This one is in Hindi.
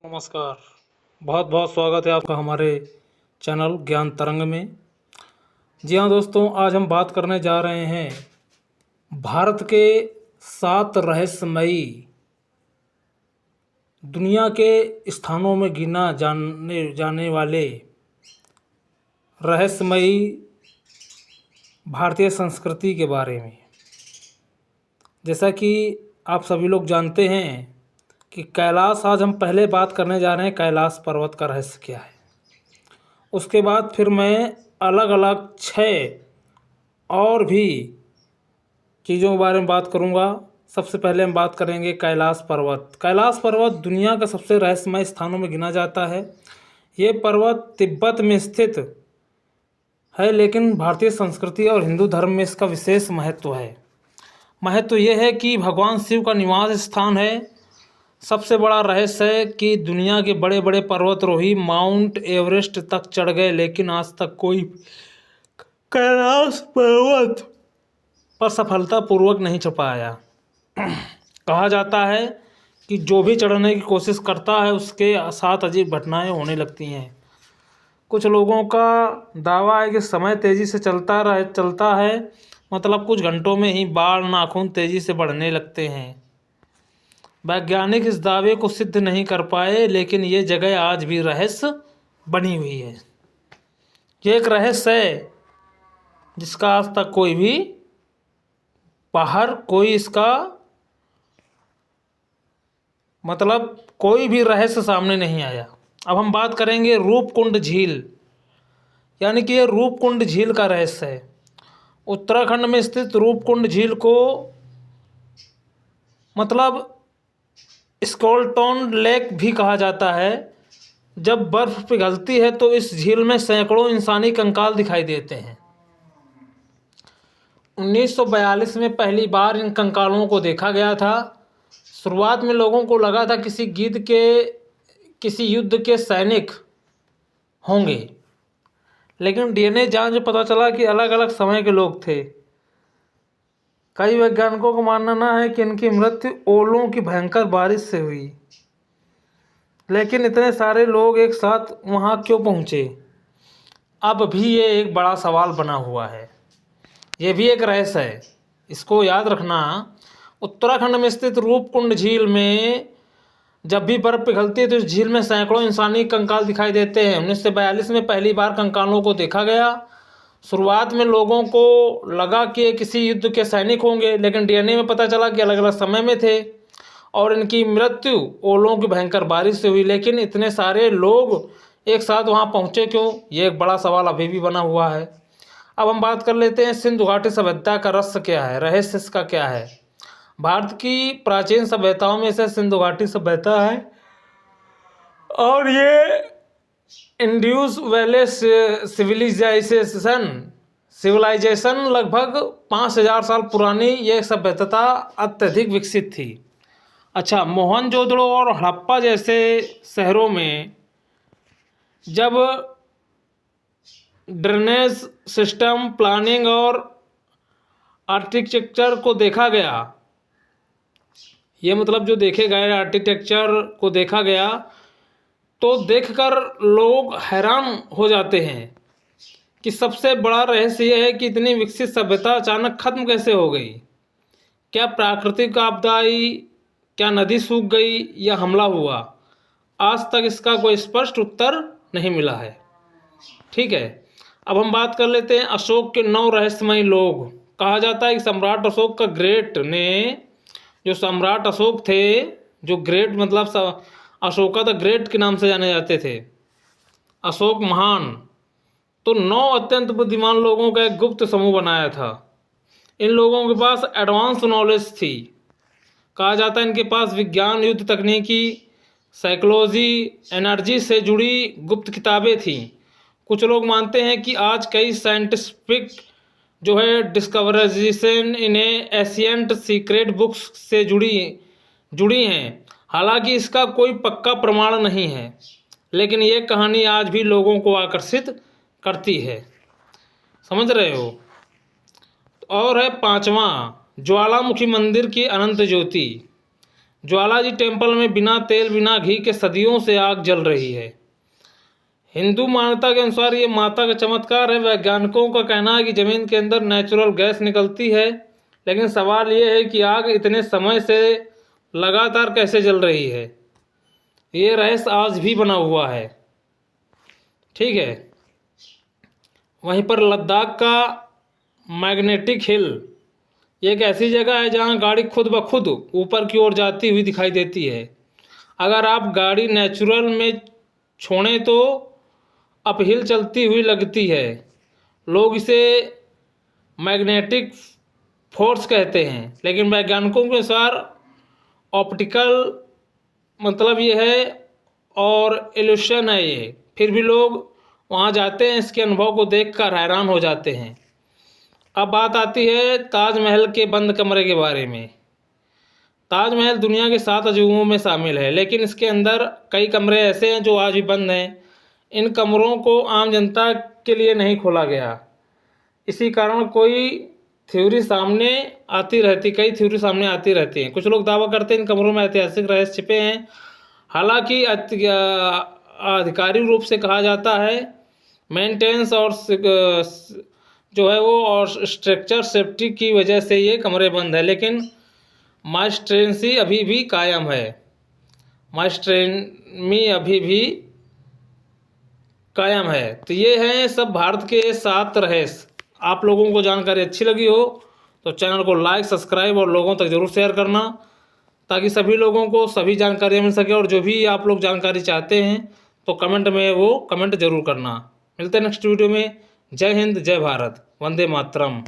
नमस्कार। बहुत बहुत स्वागत है आपका हमारे चैनल ज्ञान तरंग में। जी हाँ दोस्तों, आज हम बात करने जा रहे हैं भारत के 7 रहस्यमयी दुनिया के स्थानों में गिना जाने जाने वाले रहस्यमयी भारतीय संस्कृति के बारे में। जैसा कि आप सभी लोग जानते हैं कि कैलाश, आज हम पहले बात करने जा रहे हैं कैलाश पर्वत का रहस्य क्या है। उसके बाद फिर मैं अलग अलग 6 और भी चीज़ों के बारे में बात करूंगा। सबसे पहले हम बात करेंगे कैलाश पर्वत। कैलाश पर्वत दुनिया का सबसे रहस्यमय स्थानों में गिना जाता है। ये पर्वत तिब्बत में स्थित है, लेकिन भारतीय संस्कृति और हिंदू धर्म में इसका विशेष महत्व है। महत्व यह है कि भगवान शिव का निवास स्थान है। सबसे बड़ा रहस्य है कि दुनिया के बड़े बड़े पर्वतारोही माउंट एवरेस्ट तक चढ़ गए, लेकिन आज तक कोई कैलाश पर्वत पर सफलतापूर्वक नहीं चढ़ पाया। कहा जाता है कि जो भी चढ़ने की कोशिश करता है उसके साथ अजीब घटनाएं होने लगती हैं। कुछ लोगों का दावा है कि समय तेज़ी से चलता है, मतलब कुछ घंटों में ही बाल नाखून तेज़ी से बढ़ने लगते हैं। वैज्ञानिक इस दावे को सिद्ध नहीं कर पाए, लेकिन ये जगह आज भी रहस्य बनी हुई है। ये एक रहस्य है जिसका आज तक कोई भी इसका मतलब कोई भी रहस्य सामने नहीं आया। अब हम बात करेंगे रूपकुंड झील, यानी कि ये रूपकुंड झील का रहस्य है। उत्तराखंड में स्थित रूपकुंड झील को मतलब स्केलेटन लेक भी कहा जाता है। जब बर्फ पिघलती है तो इस झील में सैकड़ों इंसानी कंकाल दिखाई देते हैं। 1942 में पहली बार इन कंकालों को देखा गया था। शुरुआत में लोगों को लगा था किसी युद्ध के सैनिक होंगे, लेकिन डीएनए जांच में पता चला कि अलग अलग समय के लोग थे। कई वैज्ञानिकों का मानना है कि इनकी मृत्यु ओलों की भयंकर बारिश से हुई। लेकिन इतने सारे लोग एक साथ वहां क्यों पहुंचे, अब भी ये एक बड़ा सवाल बना हुआ है। ये भी एक रहस्य है, इसको याद रखना। उत्तराखंड में स्थित रूपकुंड झील में जब भी बर्फ पिघलती है तो इस झील में सैकड़ों इंसानी कंकाल दिखाई देते हैं। 1942 में पहली बार कंकालों को देखा गया। शुरुआत में लोगों को लगा कि ये किसी युद्ध के सैनिक होंगे, लेकिन डीएनए में पता चला कि अलग अलग समय में थे और इनकी मृत्यु ओलों की भयंकर बारिश से हुई। लेकिन इतने सारे लोग एक साथ वहां पहुंचे क्यों, ये एक बड़ा सवाल अभी भी बना हुआ है। अब हम बात कर लेते हैं सिंधु घाटी सभ्यता का रहस्य क्या है, रहस्य इसका क्या है। भारत की प्राचीन सभ्यताओं में से सिंधु घाटी सभ्यता है और ये इंड्यूस वैली सिविलाइजेशन लगभग 5000 साल पुरानी ये सभ्यता अत्यधिक विकसित थी। अच्छा, मोहनजोदड़ो और हड़प्पा जैसे शहरों में जब ड्रेनेज सिस्टम, प्लानिंग और आर्किटेक्चर को देखा गया, ये मतलब जो देखे गए आर्किटेक्चर को देखा गया तो देखकर लोग हैरान हो जाते हैं कि सबसे बड़ा रहस्य यह है कि इतनी विकसित सभ्यता अचानक खत्म कैसे हो गई। क्या प्राकृतिक आपदा आई, क्या नदी सूख गई या हमला हुआ? आज तक इसका कोई स्पष्ट उत्तर नहीं मिला है। ठीक है, अब हम बात कर लेते हैं अशोक के 9 रहस्यमयी लोग। कहा जाता है कि सम्राट अशोक का ग्रेट ने, जो सम्राट अशोक थे, जो ग्रेट मतलब अशोका द ग्रेट के नाम से जाने जाते थे, अशोक महान, तो 9 अत्यंत बुद्धिमान लोगों का एक गुप्त समूह बनाया था। इन लोगों के पास एडवांस नॉलेज थी। कहा जाता है इनके पास विज्ञान, युद्ध तकनीकी, साइकोलॉजी, एनर्जी से जुड़ी गुप्त किताबें थीं। कुछ लोग मानते हैं कि आज कई साइंटिफिक जो है डिस्कवरेशन इन्हें एशियंट सीक्रेट बुक्स से जुड़ी हैं। हालांकि इसका कोई पक्का प्रमाण नहीं है, लेकिन ये कहानी आज भी लोगों को आकर्षित करती है। समझ रहे हो। और है 5वां, ज्वालामुखी मंदिर की अनंत ज्योति। ज्वाला जी टेम्पल में बिना तेल बिना घी के सदियों से आग जल रही है। हिंदू मान्यता के अनुसार ये माता का चमत्कार है। वैज्ञानिकों का कहना है कि ज़मीन के अंदर नेचुरल गैस निकलती है, लेकिन सवाल ये है कि आग इतने समय से लगातार कैसे जल रही है। ये रहस्य आज भी बना हुआ है। ठीक है। वहीं पर लद्दाख का मैग्नेटिक हिल, ये एक ऐसी जगह है जहां गाड़ी खुद ब खुद ऊपर की ओर जाती हुई दिखाई देती है। अगर आप गाड़ी नेचुरल में छोड़ें तो अपहिल चलती हुई लगती है। लोग इसे मैग्नेटिक फोर्स कहते हैं, लेकिन वैज्ञानिकों के अनुसार ऑप्टिकल मतलब ये है और इल्यूशन है ये। फिर भी लोग वहाँ जाते हैं, इसके अनुभव को देखकर हैरान हो जाते हैं। अब बात आती है ताजमहल के बंद कमरे के बारे में। ताजमहल दुनिया के 7 अजूबों में शामिल है, लेकिन इसके अंदर कई कमरे ऐसे हैं जो आज भी बंद हैं। इन कमरों को आम जनता के लिए नहीं खोला गया। इसी कारण कई थ्योरी सामने आती रहती हैं। कुछ लोग दावा करते हैं इन कमरों में ऐतिहासिक रहस्य छिपे हैं। हालांकि आधिकारिक रूप से कहा जाता है मेंटेनेंस और जो है वो और स्ट्रक्चर सेफ्टी की वजह से ये कमरे बंद है, लेकिन माइस्ट्रेनी अभी भी कायम है। माइस्ट्रेनी अभी भी कायम है। तो ये हैं सब भारत के 7 रहस्य। आप लोगों को जानकारी अच्छी लगी हो तो चैनल को लाइक, सब्सक्राइब और लोगों तक ज़रूर शेयर करना, ताकि सभी लोगों को सभी जानकारियाँ मिल सके। और जो भी आप लोग जानकारी चाहते हैं तो कमेंट में वो कमेंट ज़रूर करना। मिलते हैं नेक्स्ट वीडियो में। जय हिंद, जय भारत, वंदे मातरम।